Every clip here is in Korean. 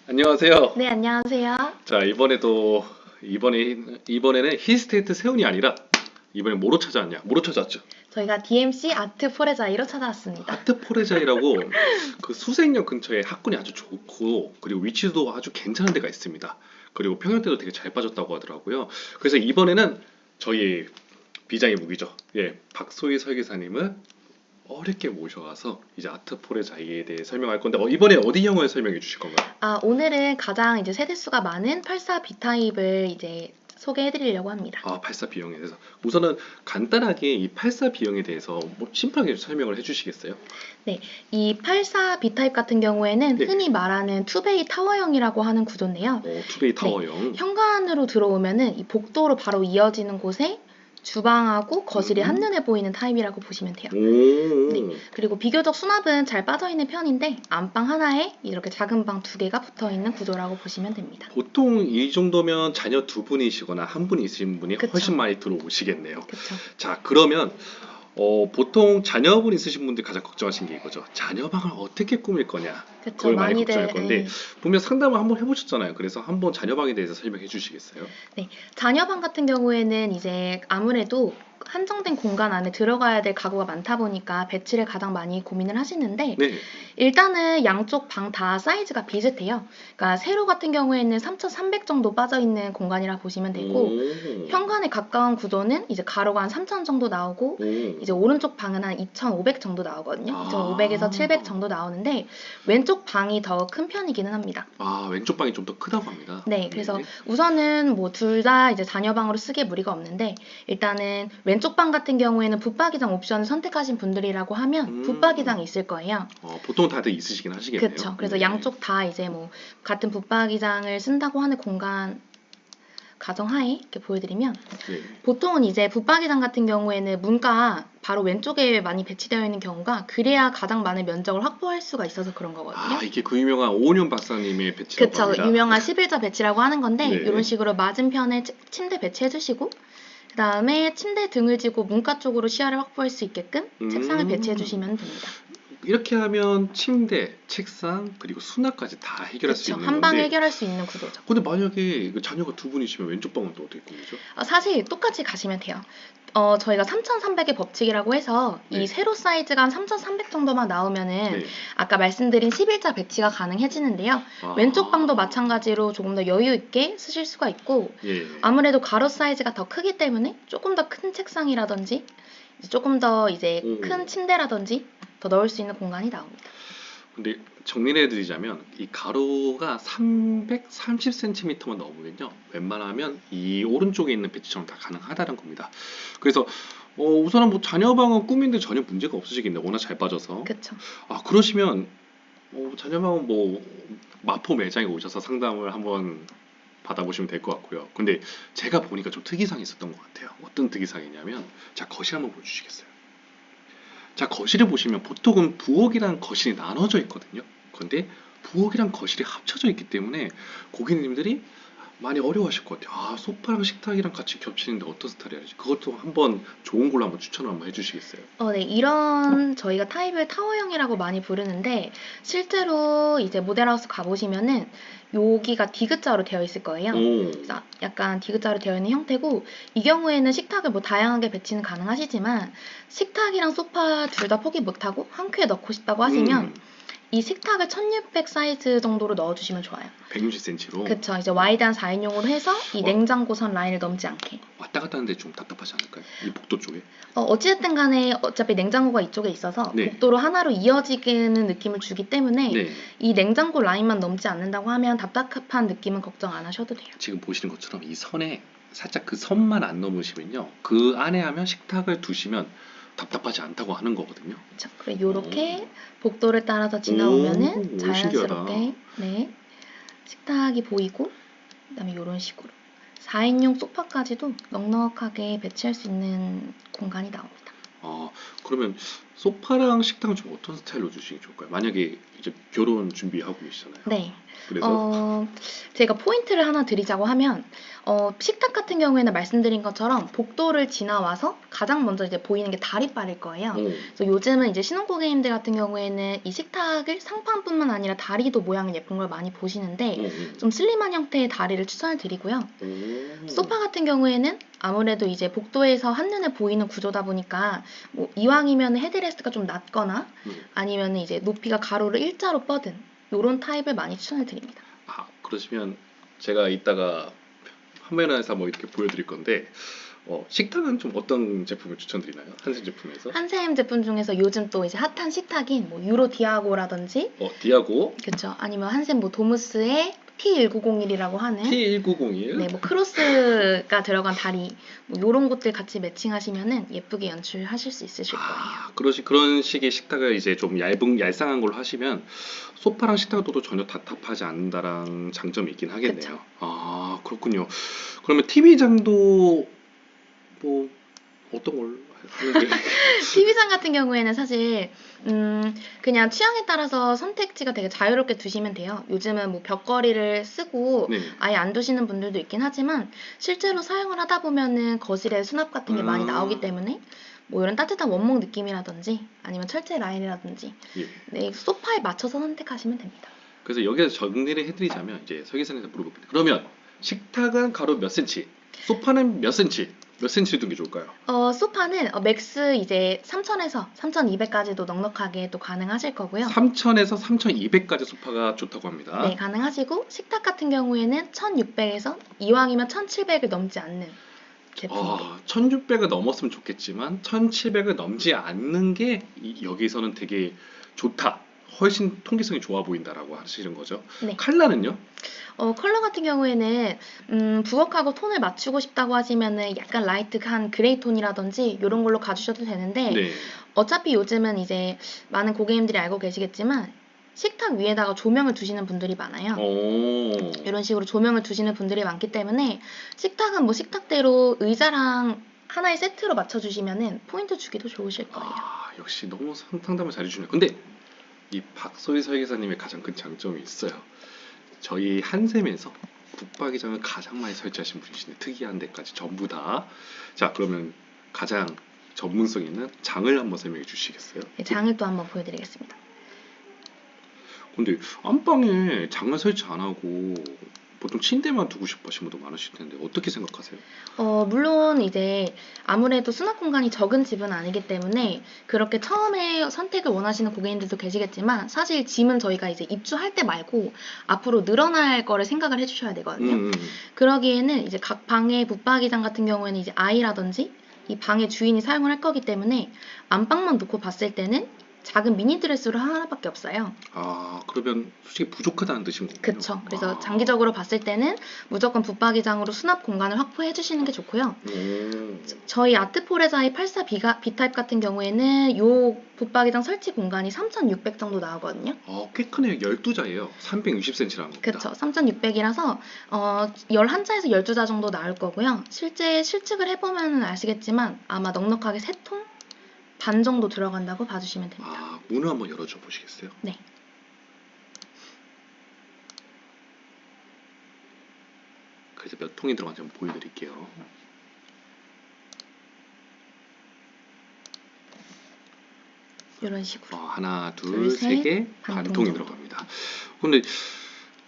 안녕하세요. 네, 안녕하세요. 자, 이번에는 힐스테이트 세운이 아니라 이번에 뭐로 찾아왔냐? 뭐로 찾아왔죠? 저희가 DMC 아트 포레자이로 찾아왔습니다. 아트 포레자이라고 그 수색역 근처에 학군이 아주 좋고 그리고 위치도 아주 괜찮은 데가 있습니다. 그리고 평형대도 되게 잘 빠졌다고 하더라고요. 그래서 이번에는 저희 비장의 무기죠. 예, 박소희 설계사님을 어렵게 모셔와서 이제 아트 포레자이에 대해 설명할 건데 이번에 어디 영화에 설명해 주실 건가요? 오늘은 가장 이제 세대수가 많은 84 B타입을 이제 소개해 드리려고 합니다. 84 B형에 대해서 우선은 간단하게 이 84 B형에 대해서 심플하게 설명을 해주시겠어요? 네, 이 84 B타입 같은 경우에는 네. 흔히 말하는 투베이 타워형이라고 하는 구조인데요. 투베이 타워형. 현관으로 들어오면은 이 복도로 바로 이어지는 곳에 주방하고 거실이 한눈에 보이는 타입이라고 보시면 돼요. 네, 그리고 비교적 수납은 잘 빠져있는 편인데 안방 하나에 이렇게 작은 방 두 개가 붙어있는 구조라고 보시면 됩니다. 보통 이 정도면 자녀 두 분이시거나 한 분이 있으신 분이 그쵸. 훨씬 많이 들어오시겠네요. 그렇죠. 자, 그러면 보통 자녀분 있으신 분들 가장 걱정하신 게 이거죠. 자녀 방을 어떻게 꾸밀 거냐. 그쵸, 그걸 많이 많이들, 걱정할 건데 네. 분명 상담을 한번 해보셨잖아요. 그래서 한번 자녀 방에 대해서 설명해 주시겠어요? 네, 자녀방 같은 경우에는 이제 아무래도 한정된 공간 안에 들어가야 될 가구가 많다 보니까 배치를 가장 많이 고민을 하시는데 네. 일단은 양쪽 방 다 사이즈가 비슷해요. 그러니까 세로 같은 경우에는 3,300 정도 빠져있는 공간이라 보시면 되고 현관에 가까운 구조는 이제 가로가 한 3,000 정도 나오고 이제 오른쪽 방은 한 2,500 정도 나오거든요. 2,500에서 700 정도 나오는데 왼쪽 방이 더 큰 편이기는 합니다. 왼쪽 방이 좀 더 크다고 합니다. 네, 그래서 우선은 뭐 둘 다 이제 자녀방으로 쓰기에 무리가 없는데 일단은 왼쪽 방 같은 경우에는 붙박이장 옵션을 선택하신 분들이라고 하면 붙박이장이 있을 거예요. 보통 다들 있으시긴 하시겠네요. 그렇죠. 그래서 양쪽 다 이제 뭐 같은 붙박이장을 쓴다고 하는 공간 가정하에 이렇게 보여드리면 보통은 이제 붙박이장 같은 경우에는 문가 바로 왼쪽에 많이 배치되어 있는 경우가 그래야 가장 많은 면적을 확보할 수가 있어서 그런 거거든요. 이게 그 유명한 오은현 박사님의 배치라고 그쵸. 합니다. 유명한 11자 배치라고 하는 건데 네. 이런 식으로 맞은편에 침대 배치해 주시고 그 다음에 침대 등을 지고 문가 쪽으로 시야를 확보할 수 있게끔 책상을 배치해 주시면 됩니다. 이렇게 하면 침대, 책상, 그리고 수납까지 다 해결할 수 있는 한 방에 건데 해결할 수 있는 구조죠. 근데 만약에 자녀가 두 분이시면 왼쪽 방은 또 어떻게 꾸미죠? 사실 똑같이 가시면 돼요. 저희가 3,300의 법칙이라고 해서 네. 이 세로 사이즈가 한 3,300 정도만 나오면은 네. 아까 말씀드린 11자 배치가 가능해지는데요. 왼쪽 방도 마찬가지로 조금 더 여유 있게 쓰실 수가 있고 아무래도 가로 사이즈가 더 크기 때문에 조금 더 큰 책상이라든지 조금 더 이제 큰 침대라든지 더 넣을 수 있는 공간이 나옵니다. 근데 정리를 해드리자면 이 가로가 330cm만 넘으면요 웬만하면 이 오른쪽에 있는 배치처럼 다 가능하다는 겁니다. 그래서 우선은 뭐 자녀방은 꾸미는데 전혀 문제가 없으시겠네요. 워낙 잘 빠져서. 그렇죠. 그러시면 자녀방은 뭐 마포 매장에 오셔서 상담을 한번 받아보시면 될 것 같고요. 근데 제가 보니까 좀 특이사항이 있었던 것 같아요. 어떤 특이사항이냐면 자, 거실 한번 보여주시겠어요? 자, 거실을 보시면 보통은 부엌이랑 거실이 나눠져 있거든요. 근데 부엌이랑 거실이 합쳐져 있기 때문에 고객님들이 많이 어려워하실 것 같아요. 소파랑 식탁이랑 같이 겹치는데 어떤 스타일이야? 그것도 한번 좋은 걸로 한번 추천을 한번 해주시겠어요? 네, 이런 저희가 타입을 타워형이라고 많이 부르는데 실제로 이제 모델하우스 가보시면은 여기가 디귿자로 되어 있을 거예요. 그래서 약간 디귿자로 되어 있는 형태고 이 경우에는 식탁을 뭐 다양하게 배치는 가능하시지만 식탁이랑 소파 둘 다 포기 못하고 한 큐에 넣고 싶다고 하시면 이 식탁을 1600 사이즈 정도로 넣어주시면 좋아요. 160cm로? 그쵸. 이제 와이드한 4인용으로 해서 이 냉장고선 라인을 넘지 않게. 왔다 갔다 하는데 좀 답답하지 않을까요? 이 복도 쪽에? 어찌됐든 간에 어차피 냉장고가 이쪽에 있어서 복도로 하나로 이어지는 느낌을 주기 때문에 이 냉장고 라인만 넘지 않는다고 하면 답답한 느낌은 걱정 안 하셔도 돼요. 지금 보시는 것처럼 이 선에 살짝 그 선만 안 넘으시면요. 그 안에 하면 식탁을 두시면 답답하지 않다고 하는 거거든요. 그렇죠. 그리고 이렇게 복도를 따라서 지나오면은 자연스럽게 식탁이 보이고 그다음에 이런 식으로 4인용 소파까지도 넉넉하게 배치할 수 있는 공간이 나옵니다. 그러면 소파랑 식당은 좀 어떤 스타일로 주시기 좋을까요? 만약에 이제 결혼 준비하고 계시잖아요. 네. 그래서 제가 포인트를 하나 드리자고 하면, 식탁 같은 경우에는 말씀드린 것처럼 복도를 지나와서 가장 먼저 이제 보이는 게 다리빨일 거예요. 그래서 요즘은 이제 신혼고객님들 같은 경우에는 이 식탁을 상판뿐만 아니라 다리도 모양이 예쁜 걸 많이 보시는데, 좀 슬림한 형태의 다리를 추천을 드리고요. 소파 같은 경우에는 아무래도 이제 복도에서 한눈에 보이는 구조다 보니까 뭐 이왕이면 헤드레스트가 좀 낮거나 아니면 이제 높이가 가로를 일자로 뻗은 요런 타입을 많이 추천을 드립니다. 그러시면 제가 이따가 판매란에서 뭐 이렇게 보여드릴 건데 식탁은 좀 어떤 제품을 추천드리나요? 한샘 제품에서? 한샘 제품 중에서 요즘 또 이제 핫한 식탁인 뭐 유로 디아고라든지 디아고 그쵸, 아니면 한샘 뭐 도무스의 P1901이라고 하는 P1901 네, 뭐 크로스가 들어간 다리 뭐 요런 것들 같이 매칭하시면은 예쁘게 연출하실 수 있으실 거예요. 그런 식의 식탁을 이제 좀 얄쌍한 걸로 하시면 소파랑 식탁을 둬도 전혀 답답하지 않는다라는 장점이 있긴 하겠네요. 그쵸. 그렇군요. 그러면 TV장도 뭐 어떤 걸 하는 게 TV장 같은 경우에는 사실 그냥 취향에 따라서 선택지가 되게 자유롭게 두시면 돼요. 요즘은 뭐 벽걸이를 쓰고 네. 아예 안 두시는 분들도 있긴 하지만 실제로 사용을 하다 보면은 거실에 수납 같은 게 많이 나오기 때문에 뭐 이런 따뜻한 원목 느낌이라든지 아니면 철제 라인이라든지 네, 소파에 맞춰서 선택하시면 됩니다. 그래서 여기서 정리를 해드리자면 이제 설계사님한테 물어볼게요. 그러면 식탁은 가로 몇 센치, 소파는 몇 센치, 몇 센치를 두는 게 좋을까요? 소파는 맥스 이제 3000에서 3200까지도 넉넉하게 또 가능하실 거고요. 3000에서 3200까지 소파가 좋다고 합니다. 네, 가능하시고 식탁 같은 경우에는 1600에서 이왕이면 1700을 넘지 않는 제품으로. 1600을 넘었으면 좋겠지만 1700을 넘지 않는 게 여기서는 되게 좋다. 훨씬 통기성이 좋아 보인다라고 하시는 거죠. 네. 컬러는요? 컬러 같은 경우에는 부엌하고 톤을 맞추고 싶다고 하시면은 약간 라이트한 그레이 톤이라든지 이런 걸로 가주셔도 되는데 네. 어차피 요즘은 이제 많은 고객님들이 알고 계시겠지만 식탁 위에다가 조명을 두시는 분들이 많아요. 이런 식으로 조명을 두시는 분들이 많기 때문에 식탁은 뭐 식탁대로 의자랑 하나의 세트로 맞춰주시면은 포인트 주기도 좋으실 거예요. 역시 너무 상담을 잘해주네요. 근데 이 박소희 설계사님의 가장 큰 장점이 있어요. 저희 한샘에서 붙박이장을 가장 많이 설치하신 분이시네. 특이한 데까지 전부 다. 자, 그러면 가장 전문성 있는 장을 한번 설명해 주시겠어요? 네, 장을 또 한번 보여드리겠습니다. 근데 안방에 장을 설치 안 하고 보통 침대만 두고 싶어 하시는 분도 많으실 텐데 어떻게 생각하세요? 물론 이제 아무래도 수납 공간이 적은 집은 아니기 때문에 그렇게 처음에 선택을 원하시는 고객님들도 계시겠지만 사실 짐은 저희가 이제 입주할 때 말고 앞으로 늘어날 거를 생각을 해주셔야 되거든요. 그러기에는 이제 각 방의 붙박이장 같은 경우에는 이제 아이라든지 이 방의 주인이 사용을 할 거기 때문에 안방만 놓고 봤을 때는 작은 미니 드레스로 하나밖에 없어요. 그러면 솔직히 부족하다는 뜻인 거군요. 그쵸. 그래서 장기적으로 봤을 때는 무조건 붙박이장으로 수납 공간을 확보해 주시는 게 좋고요. 저희 아트포레자의 84 B타입 같은 경우에는 요 붙박이장 설치 공간이 3600 정도 나오거든요. 꽤 크네요. 12자예요. 360cm라는 겁니다. 그쵸. 3600이라서 11자에서 12자 정도 나올 거고요. 실제 실측을 해보면 아시겠지만 아마 넉넉하게 3통 반 정도 들어간다고 봐주시면 됩니다. 문을 한번 열어줘 보시겠어요? 네. 그래서 몇 통이 들어간지 한번 보여드릴게요. 이런 식으로. 하나, 둘, 세 개, 반통이 정도. 들어갑니다. 근데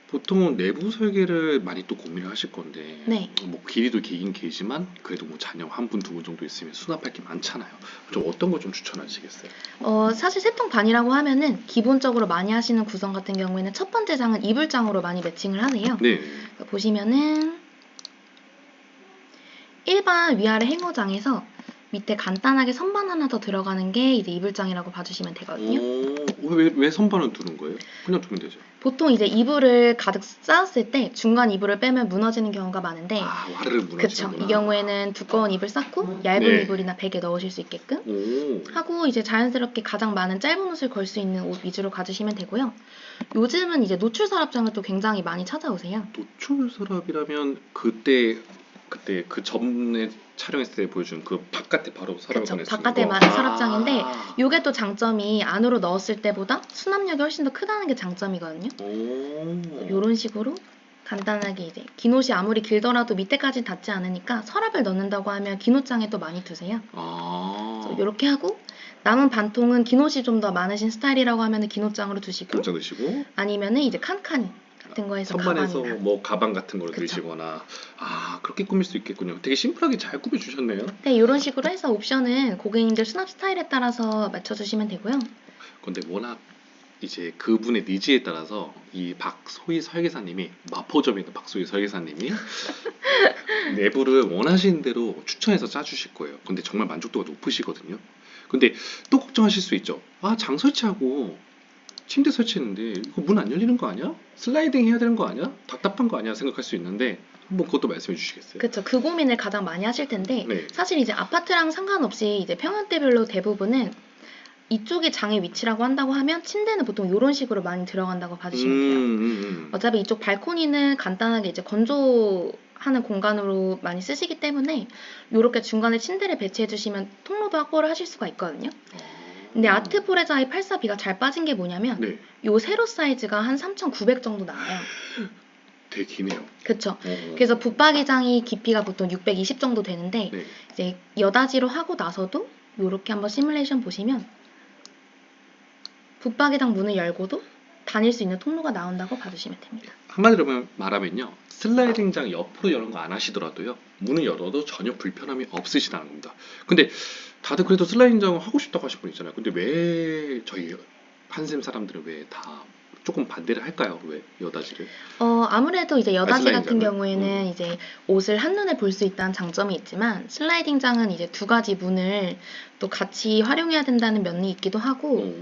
보통은 내부 설계를 많이 또 고민을 하실 건데 네. 뭐 길이도 길긴 길지만 그래도 뭐 자녀 한 분, 두 분 정도 있으면 수납할 게 많잖아요. 좀 어떤 거 좀 추천하시겠어요? 사실 3통 반이라고 하면은 기본적으로 많이 하시는 구성 같은 경우에는 첫 번째 장은 이불장으로 많이 매칭을 하네요. 네. 보시면은 일반 위아래 행어장에서 밑에 간단하게 선반 하나 더 들어가는 게 이제 이불장이라고 봐주시면 되거든요. 왜 선반을 두는 거예요? 그냥 두면 되죠. 보통 이제 이불을 가득 쌓았을 때 중간 이불을 빼면 무너지는 경우가 많은데 와르르 무너지는구나. 그쵸. 이 경우에는 두꺼운 이불 쌓고 얇은 이불이나 베개 넣으실 수 있게끔 하고 이제 자연스럽게 가장 많은 짧은 옷을 걸 수 있는 옷 위주로 가주시면 되고요. 요즘은 이제 노출 서랍장을 또 굉장히 많이 찾아오세요. 노출 서랍이라면 그때 그때 그 전에 촬영했을 때 보여준 그 바깥에 바로 서랍에 그쵸. 꺼낼 수 있는 바깥에 거. 서랍장인데 요게 또 장점이 안으로 넣었을 때보다 수납력이 훨씬 더 크다는 게 장점이거든요. 요런 식으로 간단하게 이제 긴 옷이 아무리 길더라도 밑에까지 닿지 않으니까 서랍을 넣는다고 하면 긴 옷장에 또 많이 두세요. 그래서 요렇게 하고 남은 반통은 긴 옷이 좀 더 많으신 스타일이라고 하면 긴 옷장으로 두시고 깜짝 드시고 아니면은 이제 칸칸이 같은 거에서 선반에서 가방이나 뭐 가방 같은 걸 그쵸. 넣으시거나 그렇게 꾸밀 수 있겠군요. 되게 심플하게 잘 꾸며 주셨네요. 네, 이런 식으로 해서 옵션은 고객님들 수납 스타일에 따라서 맞춰주시면 되고요. 근데 워낙 이제 그분의 니즈에 따라서 이 박소희 설계사님이 마포점에 있는 박소희 설계사님이 내부를 원하시는 대로 추천해서 짜주실 거예요. 근데 정말 만족도가 높으시거든요. 근데 또 걱정하실 수 있죠. 장 설치하고 침대 설치했는데 이거 문 안 열리는 거 아니야? 슬라이딩 해야 되는 거 아니야? 답답한 거 아니야? 생각할 수 있는데 한번 그것도 말씀해 주시겠어요? 그쵸. 그 고민을 가장 많이 하실 텐데 네. 사실 이제 아파트랑 상관없이 이제 평형대별로 대부분은 이쪽이 장의 위치라고 한다고 하면 침대는 보통 이런 식으로 많이 들어간다고 봐주시면 돼요. 어차피 이쪽 발코니는 간단하게 이제 건조하는 공간으로 많이 쓰시기 때문에 이렇게 중간에 침대를 배치해 주시면 통로도 확보를 하실 수가 있거든요. 근데 아트포레자의 84B가 잘 빠진 게 뭐냐면 네. 요 세로 사이즈가 한 3,900 정도 나와요. 되게 기네요. 그쵸. 그래서 붙박이장이 깊이가 보통 620 정도 되는데 네. 이제 여다지로 하고 나서도 요렇게 한번 시뮬레이션 보시면 붙박이장 문을 열고도 다닐 수 있는 통로가 나온다고 봐주시면 됩니다. 한마디로 말하면요. 슬라이딩장 옆으로 여는 거 안 하시더라도요. 문을 열어도 전혀 불편함이 없으시다는 겁니다. 근데 다들 그래도 슬라이딩장을 하고 싶다고 하신 분 있잖아요. 근데 왜 저희 한샘 사람들은 왜 다 조금 반대를 할까요? 왜 여다지를? 아무래도 이제 여다지 같은 슬라이딩장은? 경우에는 이제 옷을 한눈에 볼 수 있다는 장점이 있지만 슬라이딩장은 이제 두 가지 문을 또 같이 활용해야 된다는 면이 있기도 하고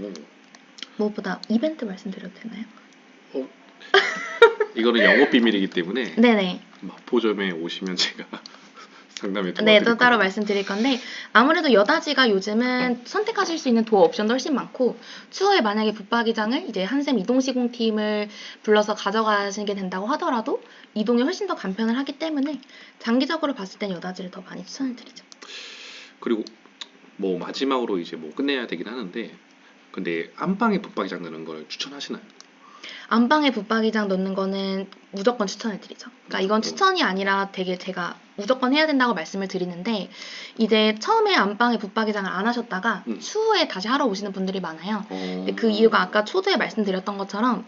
무엇보다 이벤트 말씀드려도 되나요? 이거는 영업 비밀이기 때문에 네네. 마포점에 오시면 제가 상담에 도와드릴 네, 또 따로 겁니다. 말씀드릴 건데 아무래도 여다지가 요즘은 선택하실 수 있는 도어 옵션도 훨씬 많고 추후에 만약에 붙박이장을 이제 한샘 이동시공팀을 불러서 가져가시게 된다고 하더라도 이동이 훨씬 더 간편을 하기 때문에 장기적으로 봤을 땐 여다지를 더 많이 추천을 드리죠. 그리고 뭐 마지막으로 이제 뭐 끝내야 되긴 하는데 근데 안방에 붙박이장 넣는 걸 추천하시나요? 안방에 붙박이장 넣는 거는 무조건 추천을 드리죠. 그러니까 이건 추천이 아니라 되게 제가 무조건 해야 된다고 말씀을 드리는데 이제 처음에 안방에 붙박이장을 안 하셨다가 추후에 다시 하러 오시는 분들이 많아요. 근데 그 이유가 아까 초두에 말씀드렸던 것처럼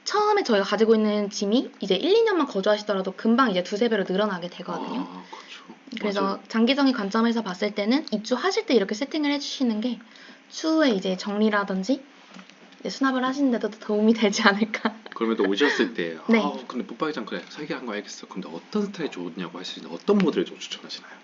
처음에 저희가 가지고 있는 짐이 이제 1, 2년만 거주하시더라도 금방 이제 두세 배로 늘어나게 되거든요. 그렇죠. 그래서 맞아요. 장기적인 관점에서 봤을 때는 입주하실 때 이렇게 세팅을 해주시는 게 추후에 이제 정리라든지 수납을 하시는데도 도움이 되지 않을까. 그러면 또 오셨을 때 네. 근데 붙박이장 그래 설계한 거 알겠어. 근데 어떤 스타일이 좋냐고 하시는데 어떤 모델을 좀 추천하시나요?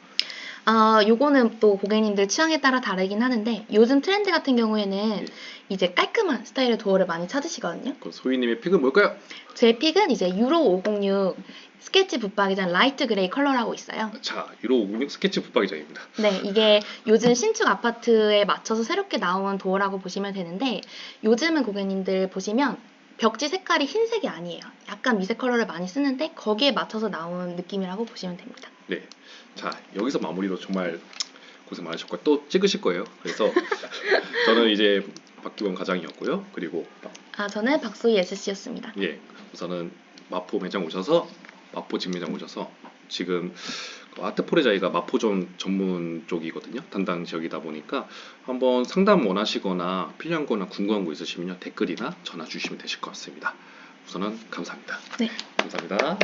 요거는 또 고객님들 취향에 따라 다르긴 하는데 요즘 트렌드 같은 경우에는 이제 깔끔한 스타일의 도어를 많이 찾으시거든요. 그럼 소희님의 픽은 뭘까요? 제 픽은 이제 유로 506 스케치 붙박이장 라이트 그레이 컬러라고 있어요. 자, 유로 506 스케치 붙박이장입니다. 네, 이게 요즘 신축 아파트에 맞춰서 새롭게 나온 도어라고 보시면 되는데 요즘은 고객님들 보시면 벽지 색깔이 흰색이 아니에요. 약간 미세 컬러를 많이 쓰는데 거기에 맞춰서 나온 느낌이라고 보시면 됩니다. 네, 자 여기서 마무리로 정말 고생 많으셨고 또 찍으실 거예요. 그래서 저는 이제 박기원 과장이었고요. 그리고 저는 박소희 SC였습니다. 우선은 마포 매장 오셔서 마포 직매장 오셔서 지금 아트포레자이가 마포점 전문 쪽이거든요. 담당 지역이다 보니까 한번 상담 원하시거나 필요한 거나 궁금한 거 있으시면요 댓글이나 전화 주시면 되실 것 같습니다. 우선은 감사합니다. 네. 감사합니다.